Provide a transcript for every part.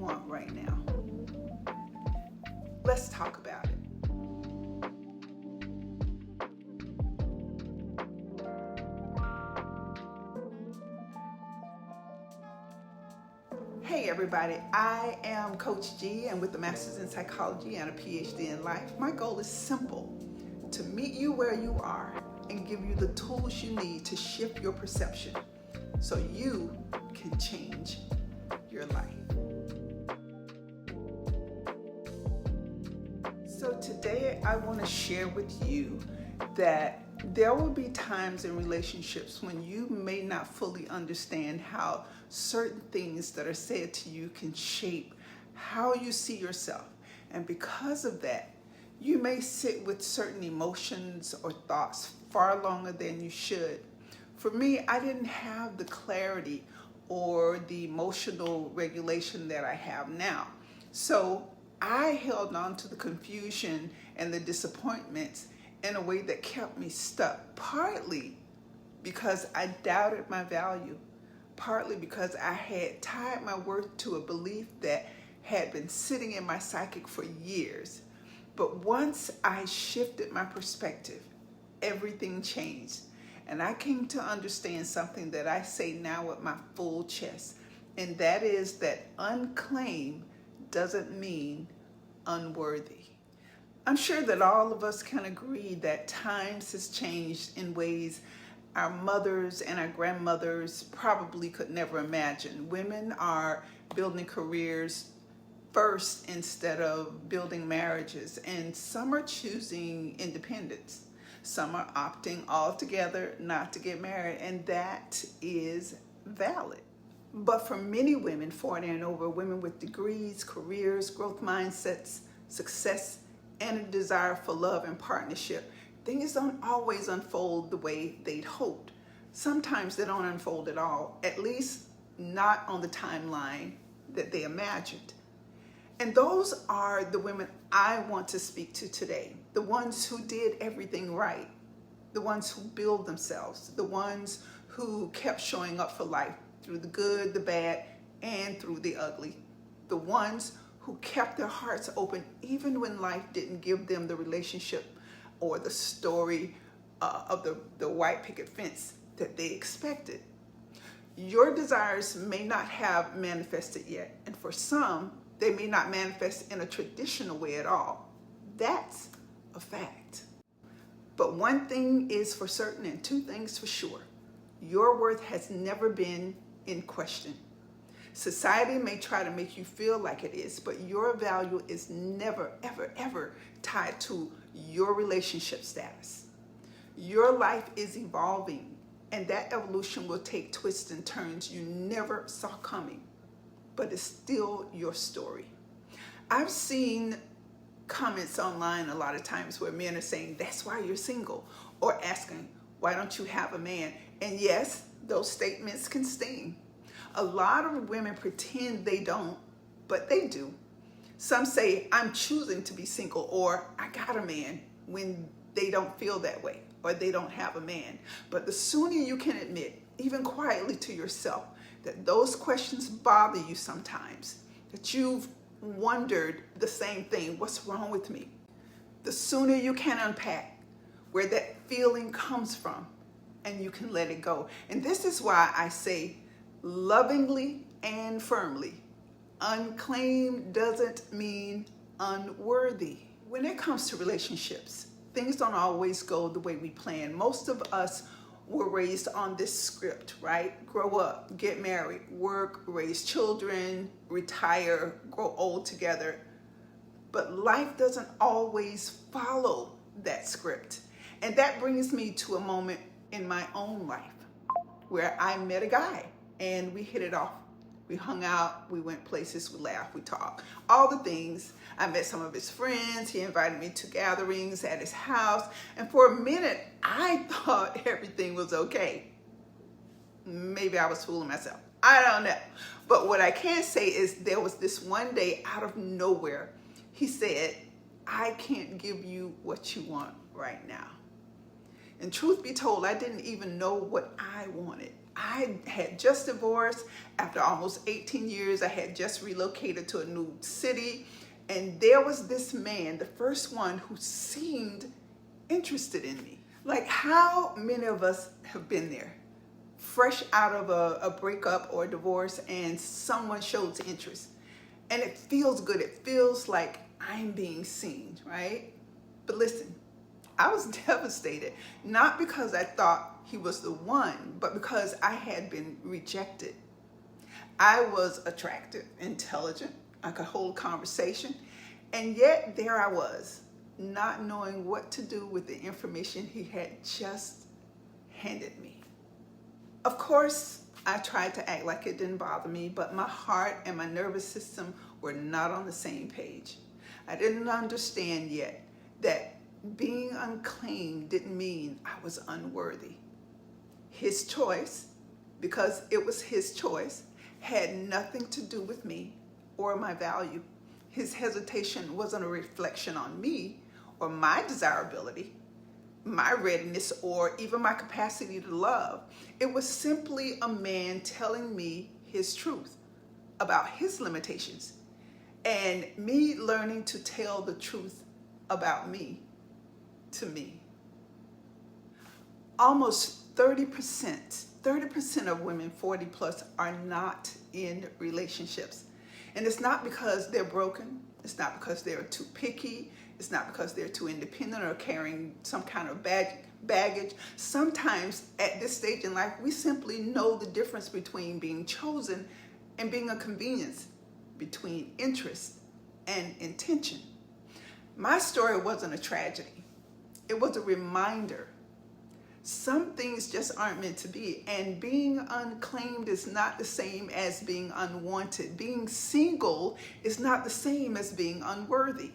want right now? Let's talk about it. Hey everybody, I am Coach G, and with a Master's in Psychology and a PhD in Life, my goal is simple: to meet you where you are and give you the tools you need to shift your perception so you can change your life. So today I want to share with you that there will be times in relationships when you may not fully understand how certain things that are said to you can shape how you see yourself. And because of that, you may sit with certain emotions or thoughts far longer than you should. For me, I didn't have the clarity or the emotional regulation that I have now. So I held on to the confusion and the disappointments in a way that kept me stuck, partly because I doubted my value, partly because I had tied my worth to a belief that had been sitting in my psychic for years. But once I shifted my perspective, everything changed. And I came to understand something that I say now with my full chest, and that is that unclaimed doesn't mean unworthy. I'm sure that all of us can agree that times has changed in ways our mothers and our grandmothers probably could never imagine. Women are building careers first instead of building marriages, and some are choosing independence. Some are opting altogether not to get married, and that is valid. But for many women, 40 and over, women with degrees, careers, growth mindsets, success, and a desire for love and partnership, things don't always unfold the way they'd hoped. Sometimes they don't unfold at all, at least not on the timeline that they imagined. And those are the women I want to speak to today. The ones who did everything right, the ones who build themselves, the ones who kept showing up for life through the good, the bad, and through the ugly. The ones who kept their hearts open even when life didn't give them the relationship or the story of the white picket fence that they expected. Your desires may not have manifested yet, and for some, they may not manifest in a traditional way at all. That's a fact. But one thing is for certain and two things for sure. Your worth has never been in question. Society may try to make you feel like it is, but your value is never, ever, ever tied to your relationship status. Your life is evolving, and that evolution will take twists and turns you never saw coming, but it's still your story. I've seen comments online a lot of times where men are saying, "That's why you're single," or asking, "Why don't you have a man?" And yes, those statements can sting. A lot of women pretend they don't, but they do. Some say, "I'm choosing to be single," or "I got a man," when they don't feel that way or they don't have a man. But the sooner you can admit, even quietly to yourself, that those questions bother you sometimes, that you've wondered the same thing, what's wrong with me? The sooner you can unpack where that feeling comes from and you can let it go. And this is why I say lovingly and firmly, unclaimed doesn't mean unworthy. When it comes to relationships, things don't always go the way we plan. Most of us were raised on this script, right? Grow up, get married, work, raise children, retire, grow old together. But life doesn't always follow that script. And that brings me to a moment in my own life where I met a guy and we hit it off. We hung out, we went places, we laughed, we talked, all the things. I met some of his friends. He invited me to gatherings at his house. And for a minute, I thought everything was okay. Maybe I was fooling myself. I don't know. But what I can say is there was this one day out of nowhere, he said, "I can't give you what you want right now." And truth be told, I didn't even know what I wanted. I had just divorced. After almost 18 years, I had just relocated to a new city. And there was this man, the first one, who seemed interested in me. Like, how many of us have been there? Fresh out of a breakup or a divorce, and someone shows interest. And it feels good. It feels like I'm being seen, right? But listen, I was devastated, not because I thought he was the one, but because I had been rejected. I was attractive, intelligent, I could hold a conversation, and yet there I was, not knowing what to do with the information he had just handed me. Of course, I tried to act like it didn't bother me, but my heart and my nervous system were not on the same page. I didn't understand yet that being unclaimed didn't mean I was unworthy. His choice, because it was his choice, had nothing to do with me or my value. His hesitation wasn't a reflection on me or my desirability, my readiness, or even my capacity to love. It was simply a man telling me his truth about his limitations, and me learning to tell the truth about me to me. Almost 30% of women 40 plus are not in relationships. And it's not because they're broken. It's not because they're too picky. It's not because they're too independent or carrying some kind of baggage. Sometimes at this stage in life, we simply know the difference between being chosen and being a convenience, between interest and intention. My story wasn't a tragedy. It was a reminder. Some things just aren't meant to be, and being unclaimed is not the same as being unwanted. Being single is not the same as being unworthy.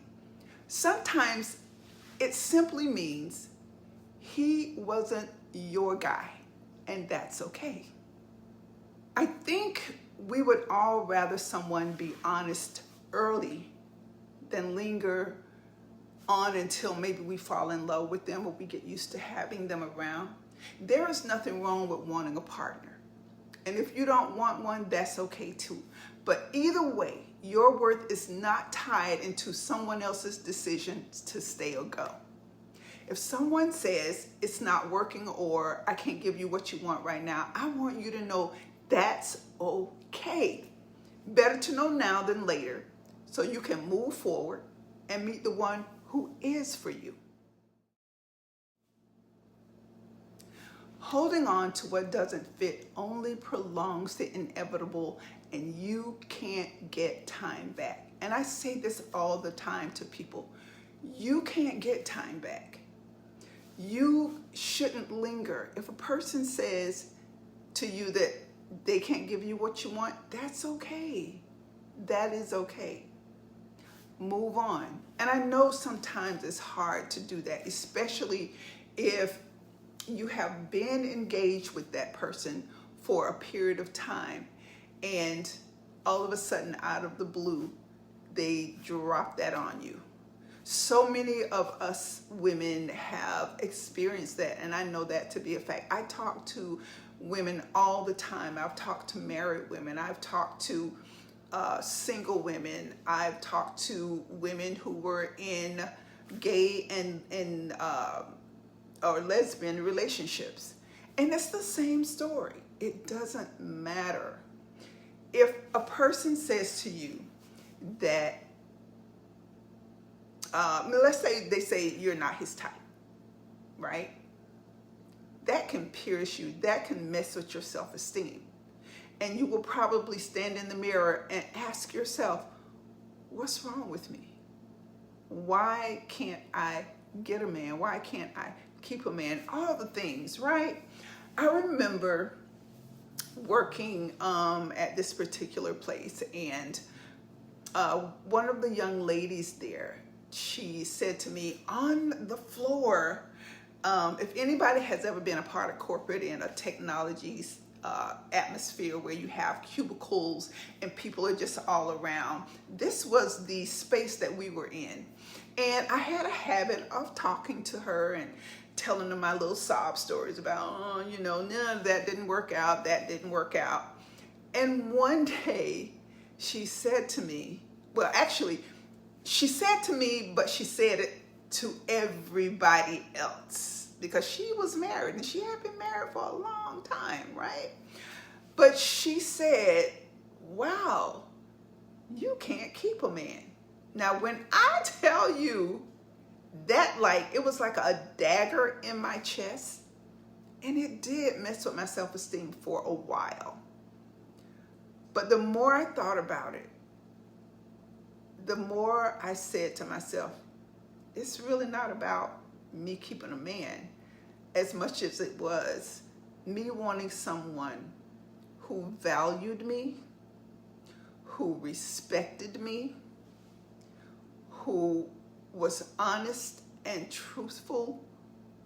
Sometimes it simply means he wasn't your guy, and that's okay. I think we would all rather someone be honest early than linger on until maybe we fall in love with them or we get used to having them around. There is nothing wrong with wanting a partner. And if you don't want one, that's okay too. But either way, your worth is not tied into someone else's decision to stay or go. If someone says it's not working or I can't give you what you want right now, I want you to know that's okay. Better to know now than later, so you can move forward and meet the one who is for you. Holding on to what doesn't fit only prolongs the inevitable, and you can't get time back. And I say this all the time to people. You can't get time back. You shouldn't linger. If a person says to you that they can't give you what you want, that's okay. That is okay. Move on. And I know sometimes it's hard to do that, especially if you have been engaged with that person for a period of time and all of a sudden out of the blue, they drop that on you. So many of us women have experienced that, and I know that to be a fact. I talk to women all the time. I've talked to married women. I've talked to single women. I've talked to women who were in gay and or lesbian relationships. And it's the same story. It doesn't matter. If a person says to you that, let's say they say you're not his type, right? That can pierce you. That can mess with your self-esteem. And you will probably stand in the mirror and ask yourself, what's wrong with me? Why can't I get a man? Why can't I keep a man? All the things, right? I remember working at this particular place, and one of the young ladies there, she said to me on the floor, if anybody has ever been a part of corporate in a technology atmosphere where you have cubicles and people are just all around, this was the space that we were in. And I had a habit of talking to her and telling them my little sob stories about, oh, none of that didn't work out, that didn't work out. And one day she said to me, well, actually, she said to me, but she said it to everybody else because she was married and she had been married for a long time, right? But she said, wow, you can't keep a man. Now, when I tell you that, it was like a dagger in my chest, and it did mess with my self-esteem for a while. But the more I thought about it, the more I said to myself, it's really not about me keeping a man as much as it was me wanting someone who valued me, who respected me, who was honest and truthful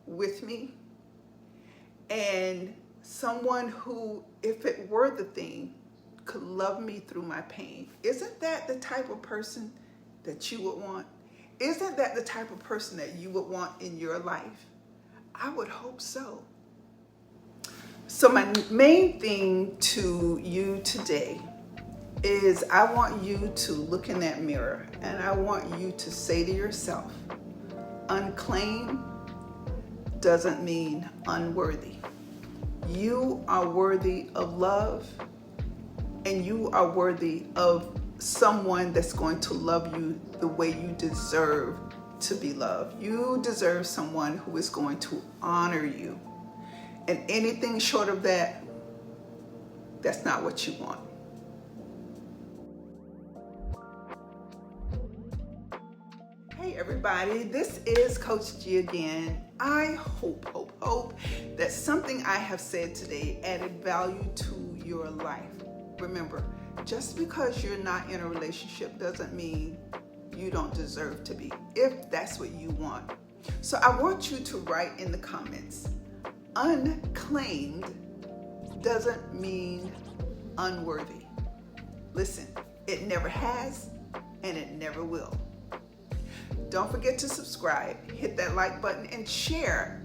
with me, and someone who, if it were the thing, could love me through my pain. Isn't that the type of person that you would want? Isn't that the type of person that you would want in your life? I would hope so. So my main thing to you today is I want you to look in that mirror and I want you to say to yourself, unclaimed doesn't mean unworthy. You are worthy of love, and you are worthy of someone that's going to love you the way you deserve to be loved. You deserve someone who is going to honor you. And anything short of that, that's not what you want. Hey everybody, this is Coach G again. I hope that something I have said today added value to your life. Remember, just because you're not in a relationship doesn't mean you don't deserve to be, if that's what you want. So I want you to write in the comments, unclaimed doesn't mean unworthy. Listen, it never has and it never will. Don't forget to subscribe, hit that like button, and share.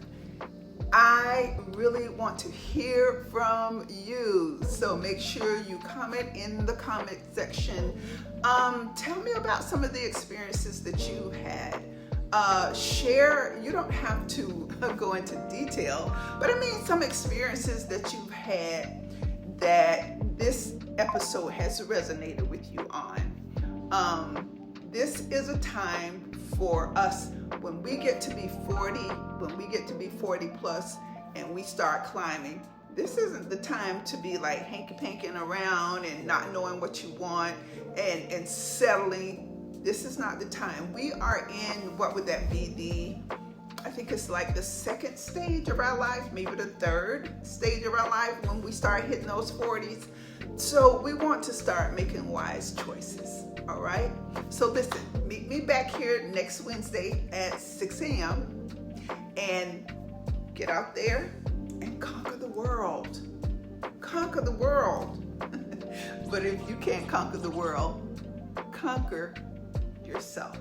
I really want to hear from you, so make sure you comment in the comment section. Tell me about some of the experiences that you had. Share, you don't have to go into detail, but I mean some experiences that you've had that this episode has resonated with you on. This is a time for us when we get to be 40, when we get to be 40 plus and we start climbing. This isn't the time to be like hanky-panking around and not knowing what you want and settling. This is not the time. We are in, what would that be, I think it's like the second stage of our life, maybe the third stage of our life when we start hitting those 40s. So we want to start making wise choices, all right? So listen, meet me back here next Wednesday at 6 a.m. and get out there and conquer the world. Conquer the world. But if you can't conquer the world, conquer yourself.